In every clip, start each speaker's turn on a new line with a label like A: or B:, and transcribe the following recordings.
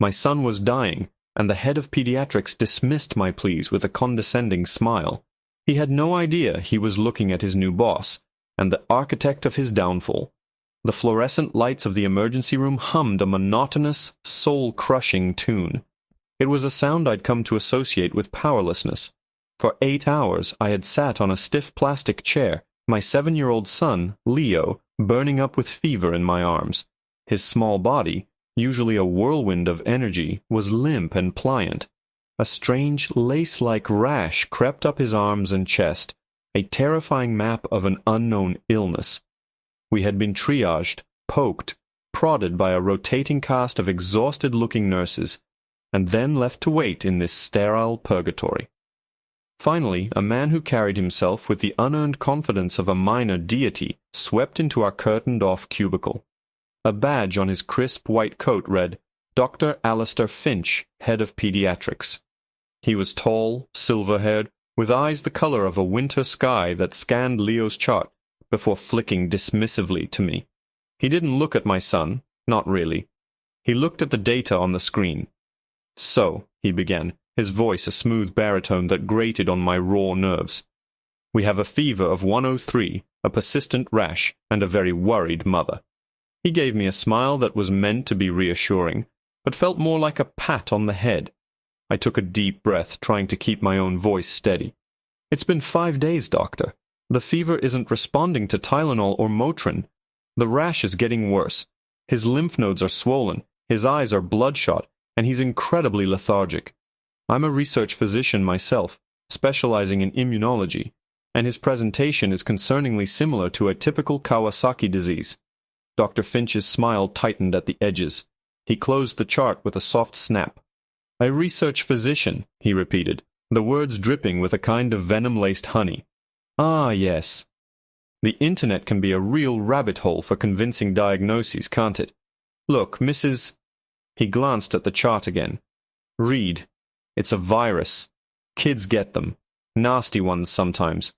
A: My son was dying, and the head of pediatrics dismissed my pleas with a condescending smile. He had no idea he was looking at his new boss, and the architect of his downfall. The fluorescent lights of the emergency room hummed a monotonous, soul-crushing tune. It was a sound I'd come to associate with powerlessness. For 8 hours I had sat on a stiff plastic chair, my 7-year-old son, Leo, burning up with fever in my arms. His small body, usually a whirlwind of energy, was limp and pliant. A strange, lace-like rash crept up his arms and chest, a terrifying map of an unknown illness. We had been triaged, poked, prodded by a rotating cast of exhausted-looking nurses, and then left to wait in this sterile purgatory. Finally, a man who carried himself with the unearned confidence of a minor deity swept into our curtained-off cubicle. A badge on his crisp white coat read, Dr. Alistair Finch, Head of Pediatrics. He was tall, silver-haired, with eyes the color of a winter sky that scanned Leo's chart before flicking dismissively to me. He didn't look at my son, not really. He looked at the data on the screen. So, he began, his voice a smooth baritone that grated on my raw nerves. We have a fever of 103, a persistent rash, and a very worried mother. He gave me a smile that was meant to be reassuring, but felt more like a pat on the head. I took a deep breath, trying to keep my own voice steady. It's been 5 days, doctor. The fever isn't responding to Tylenol or Motrin. The rash is getting worse. His lymph nodes are swollen, his eyes are bloodshot, and he's incredibly lethargic. I'm a research physician myself, specializing in immunology, and his presentation is concerningly similar to a typical Kawasaki disease. Dr. Finch's smile tightened at the edges. He closed the chart with a soft snap. A research physician, he repeated, the words dripping with a kind of venom-laced honey. Ah, yes. The internet can be a real rabbit hole for convincing diagnoses, can't it? Look, Mrs. He glanced at the chart again. Read. It's a virus. Kids get them. Nasty ones sometimes.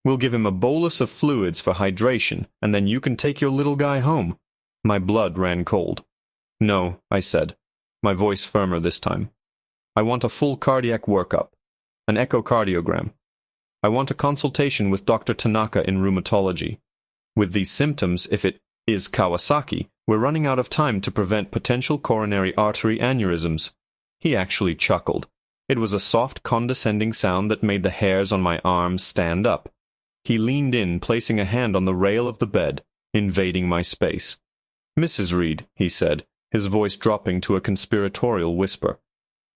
A: We'll give him a bolus of fluids for hydration, and then you can take your little guy home. My blood ran cold. No, I said, my voice firmer this time. I want a full cardiac workup, an echocardiogram. I want a consultation with Dr. Tanaka in rheumatology. With these symptoms, if it is Kawasaki, we're running out of time to prevent potential coronary artery aneurysms. He actually chuckled. It was a soft, condescending sound that made the hairs on my arms stand up. He leaned in, placing a hand on the rail of the bed, invading my space. Mrs. Reed, he said, his voice dropping to a conspiratorial whisper,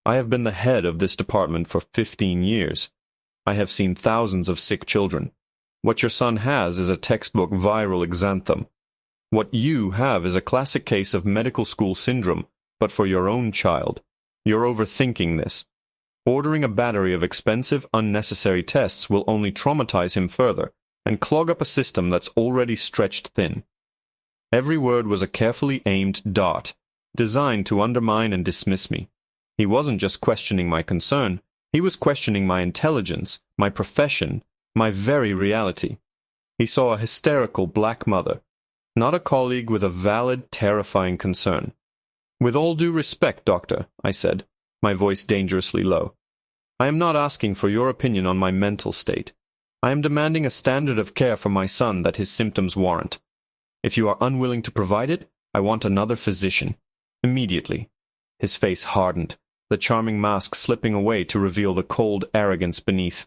A: I have been the head of this department for 15 years. I have seen thousands of sick children. What your son has is a textbook viral exanthem. What you have is a classic case of medical school syndrome, but for your own child. You're overthinking this. Ordering a battery of expensive, unnecessary tests will only traumatize him further and clog up a system that's already stretched thin. Every word was a carefully aimed dart, designed to undermine and dismiss me. He wasn't just questioning my concern, he was questioning my intelligence, my profession, my very reality. He saw a hysterical black mother, not a colleague with a valid, terrifying concern. With all due respect, doctor, I said, my voice dangerously low. I am not asking for your opinion on my mental state. I am demanding a standard of care for my son that his symptoms warrant. If you are unwilling to provide it, I want another physician. Immediately. His face hardened, the charming mask slipping away to reveal the cold arrogance beneath.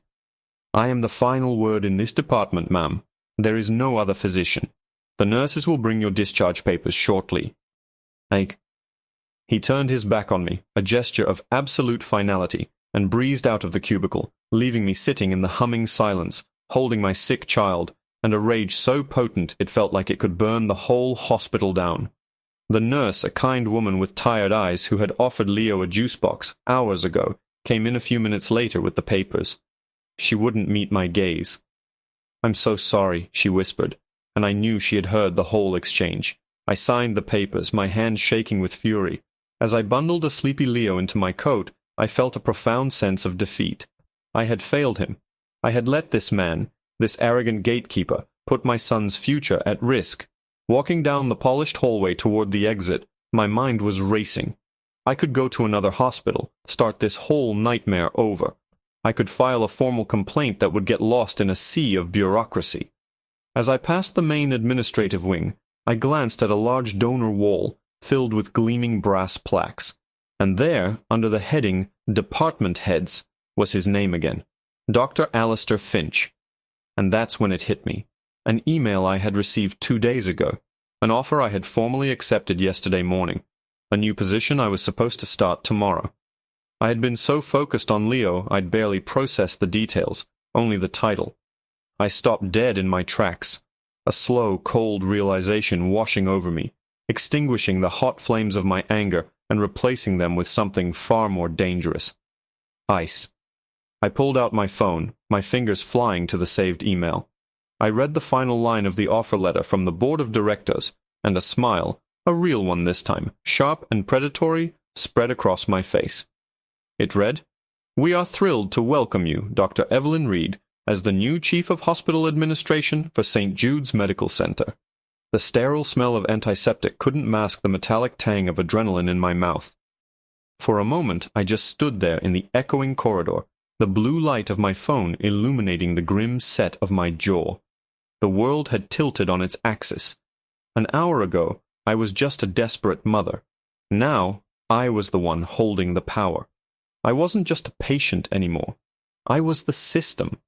A: I am the final word in this department, ma'am. There is no other physician. The nurses will bring your discharge papers shortly. He turned his back on me, a gesture of absolute finality, and breezed out of the cubicle, leaving me sitting in the humming silence, holding my sick child, and a rage so potent it felt like it could burn the whole hospital down. The nurse, a kind woman with tired eyes who had offered Leo a juice box hours ago, came in a few minutes later with the papers. She wouldn't meet my gaze. I'm so sorry, she whispered, and I knew she had heard the whole exchange. I signed the papers, my hands shaking with fury. As I bundled a sleepy Leo into my coat, I felt a profound sense of defeat. I had failed him. I had let this man, this arrogant gatekeeper, put my son's future at risk. Walking down the polished hallway toward the exit, my mind was racing. I could go to another hospital, start this whole nightmare over. I could file a formal complaint that would get lost in a sea of bureaucracy. As I passed the main administrative wing, I glanced at a large donor wall filled with gleaming brass plaques. And there, under the heading Department Heads, was his name again. Dr. Alistair Finch. And that's when it hit me. An email I had received 2 days ago. An offer I had formally accepted yesterday morning. A new position I was supposed to start tomorrow. I had been so focused on Leo I'd barely processed the details, only the title. I stopped dead in my tracks, a slow, cold realization washing over me, extinguishing the hot flames of my anger and replacing them with something far more dangerous. Ice. I pulled out my phone, my fingers flying to the saved email. I read the final line of the offer letter from the board of directors, and a smile, a real one this time, sharp and predatory, spread across my face. It read, "We are thrilled to welcome you, Dr. Evelyn Reed, as the new Chief of Hospital Administration for St. Jude's Medical Center." The sterile smell of antiseptic couldn't mask the metallic tang of adrenaline in my mouth. For a moment, I just stood there in the echoing corridor, the blue light of my phone illuminating the grim set of my jaw. The world had tilted on its axis. An hour ago, I was just a desperate mother. Now, I was the one holding the power. I wasn't just a patient anymore. I was the system.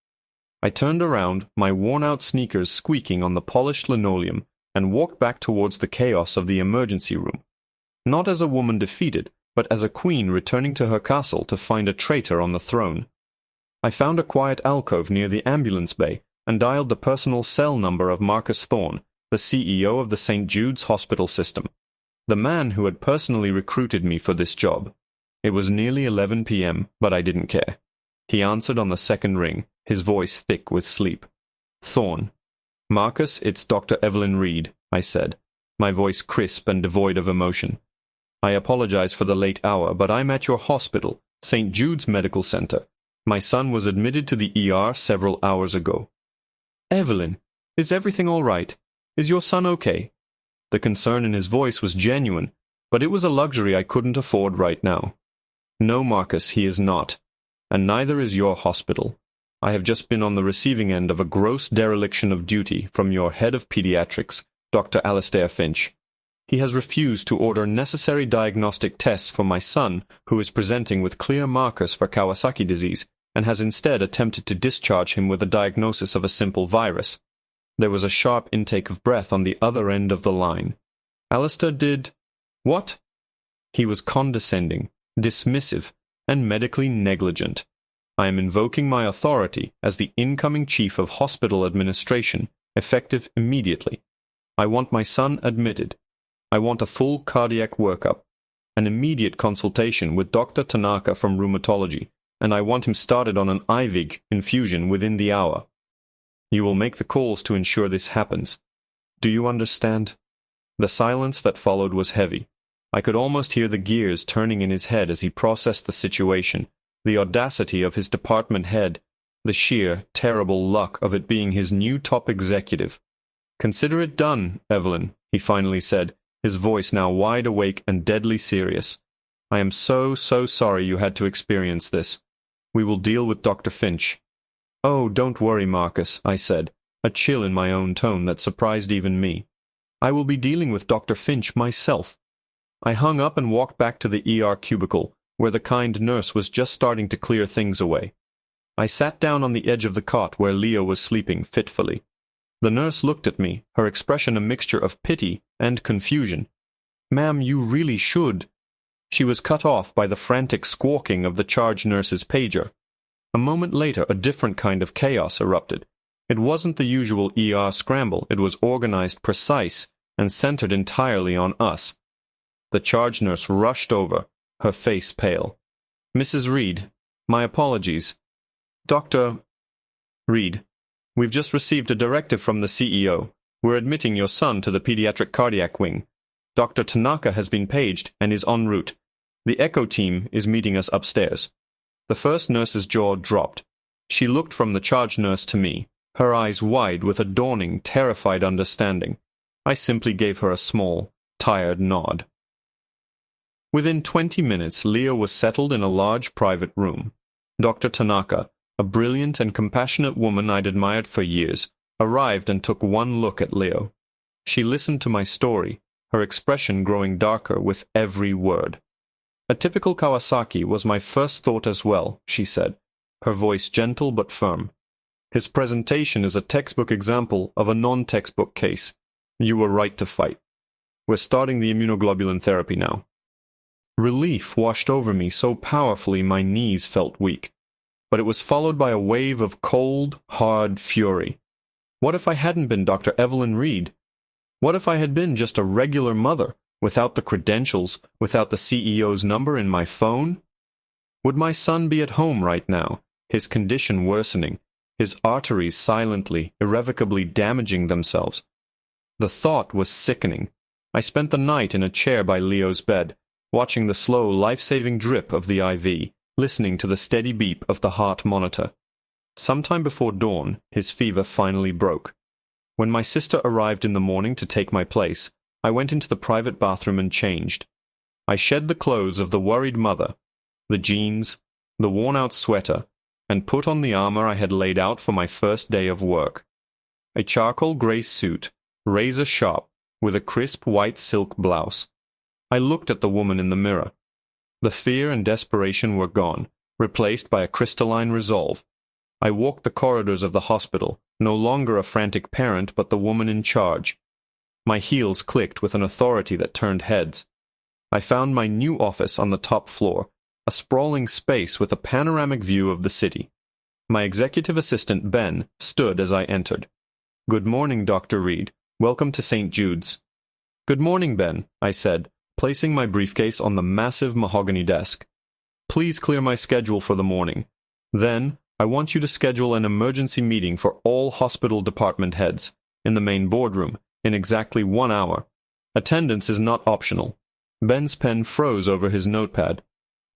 A: I turned around, my worn-out sneakers squeaking on the polished linoleum, and walked back towards the chaos of the emergency room. Not as a woman defeated, but as a queen returning to her castle to find a traitor on the throne. I found a quiet alcove near the ambulance bay and dialed the personal cell number of Marcus Thorne, the CEO of the St. Jude's Hospital System, the man who had personally recruited me for this job. It was nearly 11 p.m., but I didn't care. He answered on the second ring, his voice thick with sleep. "Thorne." "Marcus, it's Dr. Evelyn Reed," I said, my voice crisp and devoid of emotion. "I apologize for the late hour, but I'm at your hospital, St. Jude's Medical Center. My son was admitted to the ER several hours ago." "Evelyn, is everything all right? Is your son okay?" The concern in his voice was genuine, but it was a luxury I couldn't afford right now. "No, Marcus, he is not. And neither is your hospital. I have just been on the receiving end of a gross dereliction of duty from your head of pediatrics, Dr. Alistair Finch. He has refused to order necessary diagnostic tests for my son, who is presenting with clear markers for Kawasaki disease, and has instead attempted to discharge him with a diagnosis of a simple virus." There was a sharp intake of breath on the other end of the line. "Alistair did what?" "He was condescending, dismissive, and medically negligent. I am invoking my authority as the incoming Chief of Hospital Administration, effective immediately. I want my son admitted. I want a full cardiac workup, an immediate consultation with Dr. Tanaka from rheumatology, and I want him started on an IVIG infusion within the hour. You will make the calls to ensure this happens. Do you understand?" The silence that followed was heavy. I could almost hear the gears turning in his head as he processed the situation, the audacity of his department head, the sheer, terrible luck of it being his new top executive. "Consider it done, Evelyn," he finally said, his voice now wide awake and deadly serious. "I am so sorry you had to experience this. We will deal with Dr. Finch." "Oh, don't worry, Marcus," I said, a chill in my own tone that surprised even me. "I will be dealing with Dr. Finch myself." I hung up and walked back to the ER cubicle, where the kind nurse was just starting to clear things away. I sat down on the edge of the cot where Leo was sleeping fitfully. The nurse looked at me, her expression a mixture of pity and confusion. "Ma'am, you really should—" She was cut off by the frantic squawking of the charge nurse's pager. A moment later, a different kind of chaos erupted. It wasn't the usual ER scramble. It was organized, precise, and centered entirely on us. The charge nurse rushed over, her face pale. "Mrs. Reed, my apologies. Dr. Reed, we've just received a directive from the CEO. We're admitting your son to the pediatric cardiac wing. Dr. Tanaka has been paged and is en route. The echo team is meeting us upstairs." The first nurse's jaw dropped. She looked from the charge nurse to me, her eyes wide with a dawning, terrified understanding. I simply gave her a small, tired nod. Within 20 minutes, Leo was settled in a large private room. Dr. Tanaka, a brilliant and compassionate woman I'd admired for years, arrived and took one look at Leo. She listened to my story, her expression growing darker with every word. "A typical Kawasaki was my first thought as well," she said, her voice gentle but firm. "His presentation is a textbook example of a non-textbook case. You were right to fight. We're starting the immunoglobulin therapy now." Relief washed over me so powerfully my knees felt weak. But it was followed by a wave of cold, hard fury. What if I hadn't been Dr. Evelyn Reed? What if I had been just a regular mother, without the credentials, without the CEO's number in my phone? Would my son be at home right now, his condition worsening, his arteries silently, irrevocably damaging themselves? The thought was sickening. I spent the night in a chair by Leo's bed, watching the slow, life-saving drip of the IV, listening to the steady beep of the heart monitor. Sometime before dawn, his fever finally broke. When my sister arrived in the morning to take my place, I went into the private bathroom and changed. I shed the clothes of the worried mother, the jeans, the worn-out sweater, and put on the armor I had laid out for my first day of work. A charcoal gray suit, razor-sharp, with a crisp white silk blouse. I looked at the woman in the mirror. The fear and desperation were gone, replaced by a crystalline resolve. I walked the corridors of the hospital, no longer a frantic parent but the woman in charge. My heels clicked with an authority that turned heads. I found my new office on the top floor, a sprawling space with a panoramic view of the city. My executive assistant, Ben, stood as I entered. "Good morning, Dr. Reed. Welcome to St. Jude's." "Good morning, Ben," I said, placing my briefcase on the massive mahogany desk. "Please clear my schedule for the morning. Then, I want you to schedule an emergency meeting for all hospital department heads, in the main boardroom, in exactly 1 hour. Attendance is not optional." Ben's pen froze over his notepad.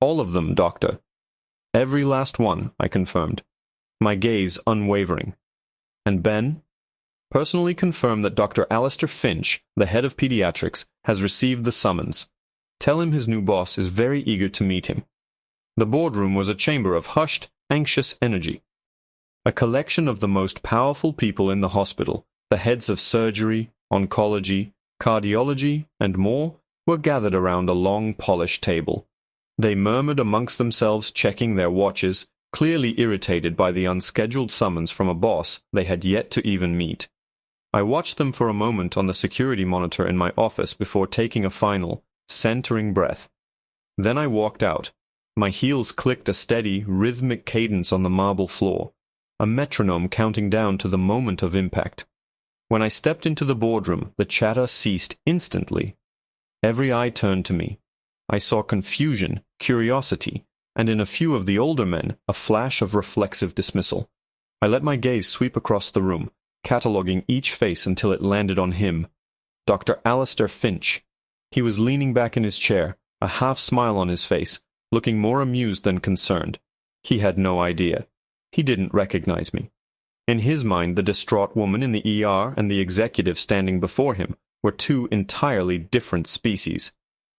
A: "All of them, Doctor." "Every last one," I confirmed, my gaze unwavering. "And Ben?" "Personally confirm that Dr. Alistair Finch, the head of pediatrics, has received the summons. Tell him his new boss is very eager to meet him." The boardroom was a chamber of hushed, anxious energy. A collection of the most powerful people in the hospital, the heads of surgery, oncology, cardiology, and more, were gathered around a long, polished table. They murmured amongst themselves, checking their watches, clearly irritated by the unscheduled summons from a boss they had yet to even meet. I watched them for a moment on the security monitor in my office before taking a final, centering breath. Then I walked out. My heels clicked a steady, rhythmic cadence on the marble floor, a metronome counting down to the moment of impact. When I stepped into the boardroom, the chatter ceased instantly. Every eye turned to me. I saw confusion, curiosity, and in a few of the older men, a flash of reflexive dismissal. I let my gaze sweep across the room, cataloguing each face until it landed on him. Dr. Alistair Finch. He was leaning back in his chair, a half-smile on his face, looking more amused than concerned. He had no idea. He didn't recognize me. In his mind, the distraught woman in the ER and the executive standing before him were two entirely different species.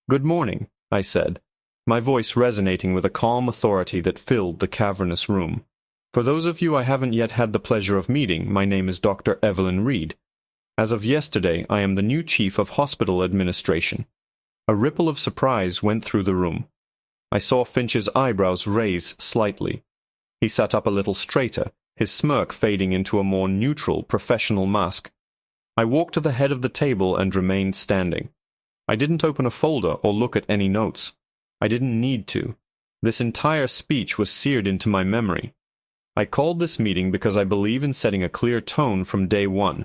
A: "Good morning," I said, my voice resonating with a calm authority that filled the cavernous room. "For those of you I haven't yet had the pleasure of meeting, my name is Dr. Evelyn Reed. As of yesterday, I am the new Chief of Hospital Administration." A ripple of surprise went through the room. I saw Finch's eyebrows raise slightly. He sat up a little straighter, his smirk fading into a more neutral, professional mask. I walked to the head of the table and remained standing. I didn't open a folder or look at any notes. I didn't need to. This entire speech was seared into my memory. I called this meeting because I believe in setting a clear tone from day one.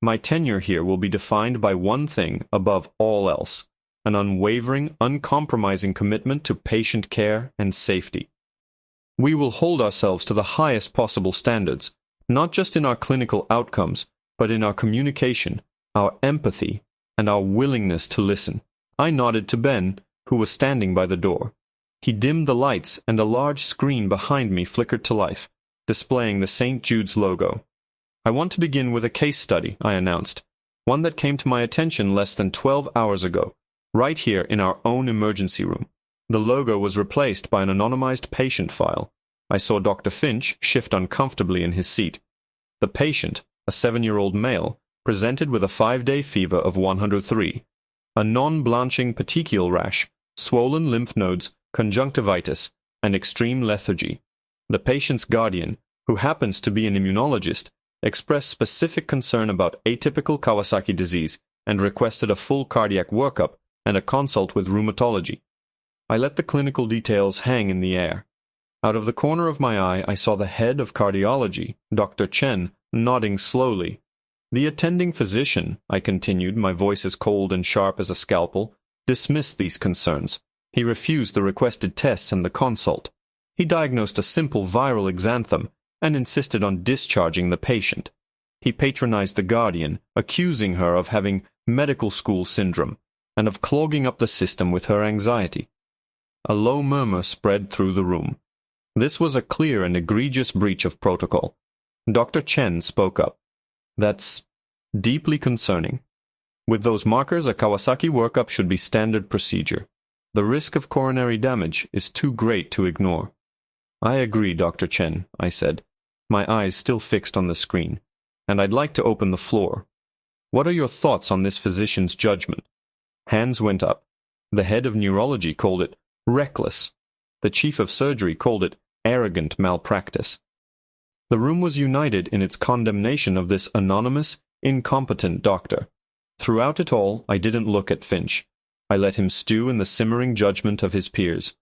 A: My tenure here will be defined by one thing above all else: an unwavering, uncompromising commitment to patient care and safety. We will hold ourselves to the highest possible standards, not just in our clinical outcomes, but in our communication, our empathy, and our willingness to listen. I nodded to Ben, who was standing by the door. He dimmed the lights, and a large screen behind me flickered to life, displaying the St. Jude's logo. "I want to begin with a case study," I announced, "one that came to my attention less than 12 hours ago. right here in our own emergency room. The logo was replaced by an anonymized patient file. I saw Dr. Finch shift uncomfortably in his seat. The patient, a 7-year-old male, presented with a 5-day fever of 103, a non-blanching petechial rash, swollen lymph nodes, conjunctivitis, and extreme lethargy. The patient's guardian, who happens to be an immunologist, expressed specific concern about atypical Kawasaki disease and requested a full cardiac workup and a consult with rheumatology. I let the clinical details hang in the air. Out of the corner of my eye, I saw the head of cardiology, Dr. Chen, nodding slowly. The attending physician, I continued, my voice as cold and sharp as a scalpel, dismissed these concerns. He refused the requested tests and the consult. He diagnosed a simple viral exanthem and insisted on discharging the patient. He patronized the guardian, accusing her of having medical school syndrome and of clogging up the system with her anxiety. A low murmur spread through the room. This was a clear and egregious breach of protocol. Dr. Chen spoke up. That's deeply concerning. With those markers, a Kawasaki workup should be standard procedure. The risk of coronary damage is too great to ignore. I agree, Dr. Chen, I said, my eyes still fixed on the screen, and I'd like to open the floor. What are your thoughts on this physician's judgment? Hands went up. The head of neurology called it reckless. The chief of surgery called it arrogant malpractice. The room was united in its condemnation of this anonymous, incompetent doctor. Throughout it all, I didn't look at Finch. I let him stew in the simmering judgment of his peers.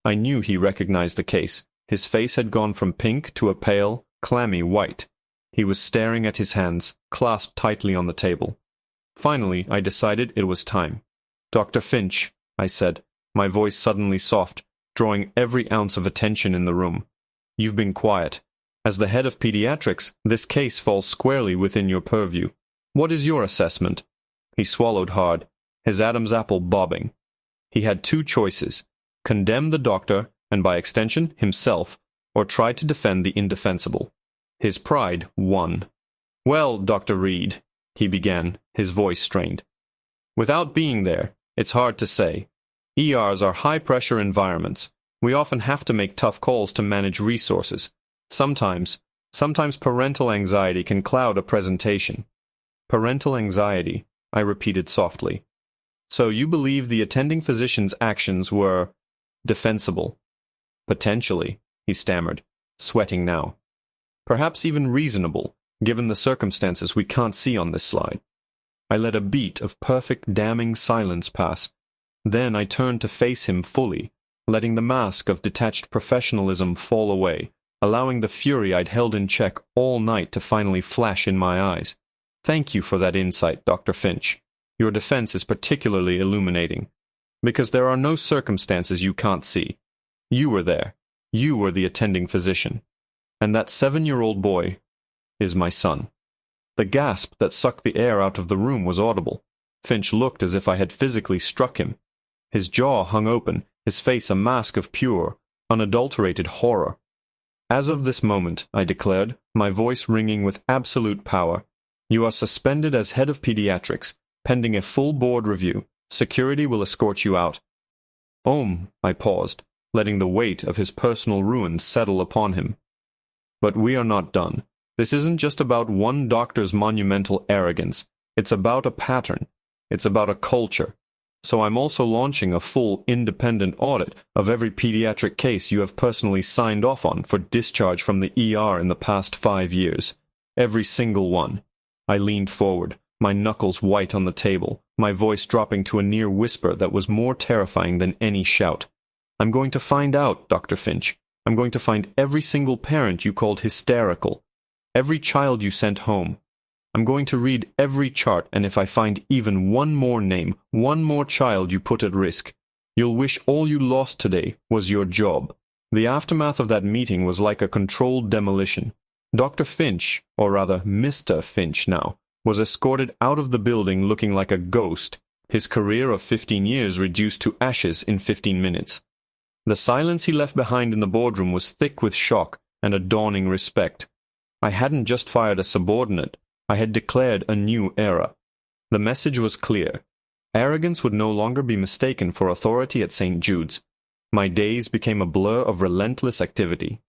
A: I knew he recognized the case. His face had gone from pink to a pale, clammy white. He was staring at his hands, clasped tightly on the table. Finally, I decided it was time. Dr. Finch, I said, my voice suddenly soft, drawing every ounce of attention in the room. You've been quiet. As the head of pediatrics, this case falls squarely within your purview. What is your assessment? He swallowed hard, his Adam's apple bobbing. He had two choices: condemn the doctor, and by extension himself, or try to defend the indefensible. His pride won. Well, Dr. Reed, he began, his voice strained. Without being there, it's hard to say. ERs are high-pressure environments. We often have to make tough calls to manage resources. Sometimes parental anxiety can cloud a presentation. Parental anxiety, I repeated softly. So you believe the attending physician's actions were defensible? Potentially, he stammered, sweating now. Perhaps even reasonable, given the circumstances we can't see on this slide. I let a beat of perfect damning silence pass. Then I turned to face him fully, letting the mask of detached professionalism fall away, allowing the fury I'd held in check all night to finally flash in my eyes. Thank you for that insight, Dr. Finch. Your defense is particularly illuminating, because there are no circumstances you can't see. You were there. You were the attending physician. And that 7-year-old boy is my son. The gasp that sucked the air out of the room was audible. Finch looked as if I had physically struck him. His jaw hung open, his face a mask of pure, unadulterated horror. As of this moment, I declared, my voice ringing with absolute power, you are suspended as head of pediatrics, pending a full board review. Security will escort you out. I paused, letting the weight of his personal ruin settle upon him. But we are not done. This isn't just about one doctor's monumental arrogance. It's about a pattern. It's about a culture. So I'm also launching a full independent audit of every pediatric case you have personally signed off on for discharge from the ER in the past 5 years. Every single one. I leaned forward, my knuckles white on the table, my voice dropping to a near whisper that was more terrifying than any shout. I'm going to find out, Dr. Finch. I'm going to find every single parent you called hysterical, every child you sent home. I'm going to read every chart, and if I find even one more name, one more child you put at risk, you'll wish all you lost today was your job. The aftermath of that meeting was like a controlled demolition. Dr. Finch, or rather Mr. Finch now, was escorted out of the building looking like a ghost, his career of 15 years reduced to ashes in 15 minutes. The silence he left behind in the boardroom was thick with shock and a dawning respect. I hadn't just fired a subordinate. I had declared a new era. The message was clear. Arrogance would no longer be mistaken for authority at St. Jude's. My days became a blur of relentless activity.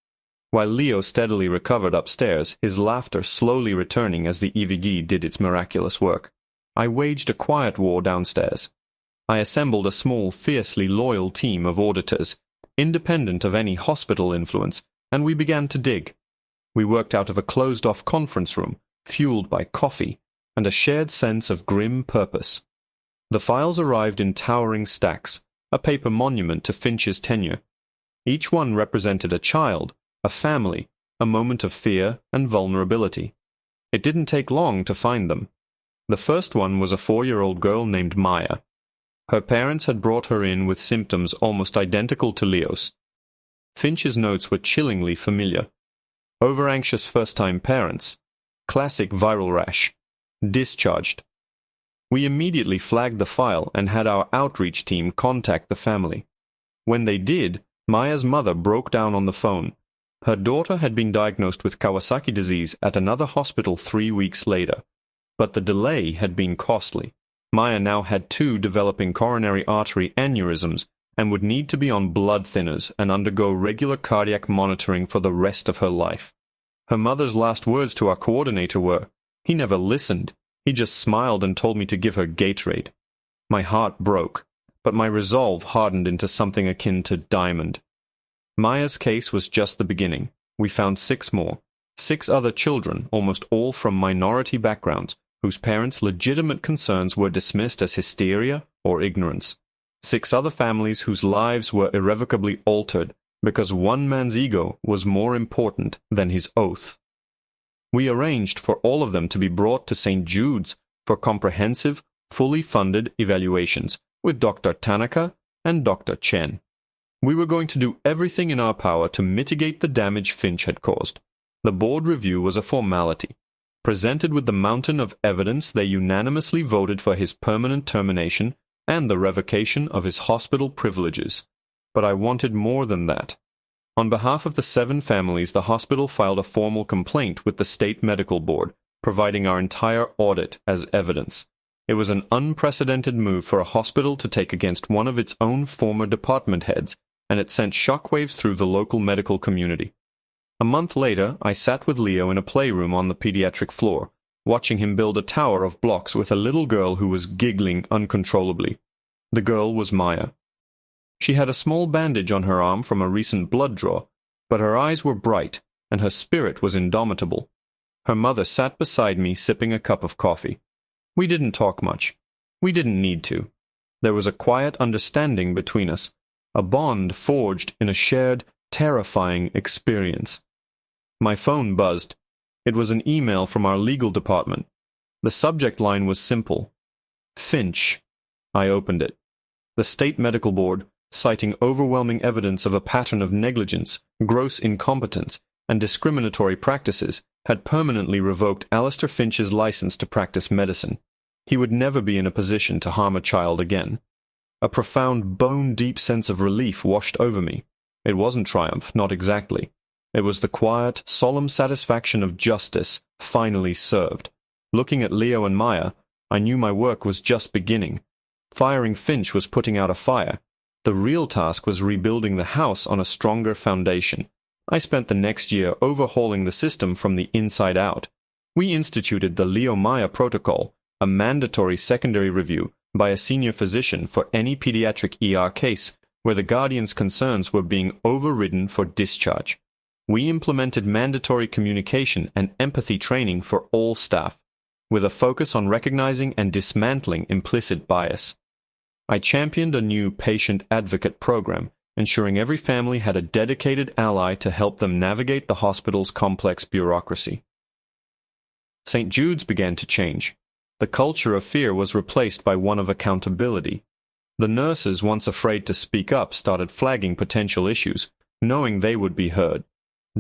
A: While Leo steadily recovered upstairs, his laughter slowly returning as the EVG did its miraculous work, I waged a quiet war downstairs. I assembled a small, fiercely loyal team of auditors, independent of any hospital influence, and we began to dig. We worked out of a closed-off conference room, fueled by coffee, and a shared sense of grim purpose. The files arrived in towering stacks, a paper monument to Finch's tenure. Each one represented a child, a family, a moment of fear and vulnerability. It didn't take long to find them. The first one was a 4-year-old girl named Maya. Her parents had brought her in with symptoms almost identical to Leo's. Finch's notes were chillingly familiar. Over-anxious first-time parents. Classic viral rash. Discharged. We immediately flagged the file and had our outreach team contact the family. When they did, Maya's mother broke down on the phone. Her daughter had been diagnosed with Kawasaki disease at another hospital 3 weeks later, but the delay had been costly. Maya now had 2 developing coronary artery aneurysms and would need to be on blood thinners and undergo regular cardiac monitoring for the rest of her life. Her mother's last words to our coordinator were, "He never listened. He just smiled and told me to give her Gatorade." My heart broke, but my resolve hardened into something akin to diamond. Maya's case was just the beginning. We found 6 more. 6 other children, almost all from minority backgrounds, whose parents' legitimate concerns were dismissed as hysteria or ignorance. 6 other families whose lives were irrevocably altered because one man's ego was more important than his oath. We arranged for all of them to be brought to St. Jude's for comprehensive, fully funded evaluations with Dr. Tanaka and Dr. Chen. We were going to do everything in our power to mitigate the damage Finch had caused. The board review was a formality. Presented with the mountain of evidence, they unanimously voted for his permanent termination and the revocation of his hospital privileges. But I wanted more than that. On behalf of the 7 families, the hospital filed a formal complaint with the State Medical Board, providing our entire audit as evidence. It was an unprecedented move for a hospital to take against one of its own former department heads, and it sent shockwaves through the local medical community. A month later, I sat with Leo in a playroom on the pediatric floor, watching him build a tower of blocks with a little girl who was giggling uncontrollably. The girl was Maya. She had a small bandage on her arm from a recent blood draw, but her eyes were bright, and her spirit was indomitable. Her mother sat beside me sipping a cup of coffee. We didn't talk much. We didn't need to. There was a quiet understanding between us, a bond forged in a shared, terrifying experience. My phone buzzed. It was an email from our legal department. The subject line was simple. Finch. I opened it. The State Medical Board, citing overwhelming evidence of a pattern of negligence, gross incompetence, and discriminatory practices, had permanently revoked Alistair Finch's license to practice medicine. He would never be in a position to harm a child again. A profound, bone-deep sense of relief washed over me. It wasn't triumph, not exactly. It was the quiet, solemn satisfaction of justice finally served. Looking at Leo and Maya, I knew my work was just beginning. Firing Finch was putting out a fire. The real task was rebuilding the house on a stronger foundation. I spent the next year overhauling the system from the inside out. We instituted the Leo-Maya Protocol, a mandatory secondary review by a senior physician for any pediatric ER case where the guardian's concerns were being overridden for discharge. We implemented mandatory communication and empathy training for all staff, with a focus on recognizing and dismantling implicit bias. I championed a new patient advocate program, ensuring every family had a dedicated ally to help them navigate the hospital's complex bureaucracy. St. Jude's began to change. The culture of fear was replaced by one of accountability. The nurses, once afraid to speak up, started flagging potential issues, knowing they would be heard.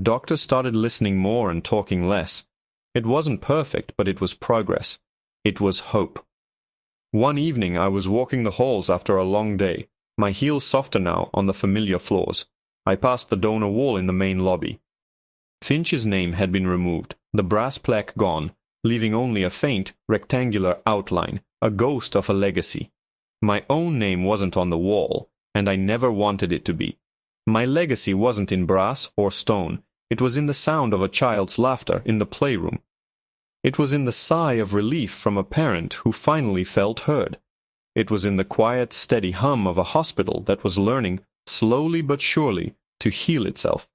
A: Doctors started listening more and talking less. It wasn't perfect, but it was progress. It was hope. One evening I was walking the halls after a long day, my heels softer now on the familiar floors. I passed the donor wall in the main lobby. Finch's name had been removed, the brass plaque gone, leaving only a faint, rectangular outline, a ghost of a legacy. My own name wasn't on the wall, and I never wanted it to be. My legacy wasn't in brass or stone. It was in the sound of a child's laughter in the playroom. It was in the sigh of relief from a parent who finally felt heard. It was in the quiet, steady hum of a hospital that was learning, slowly but surely, to heal itself.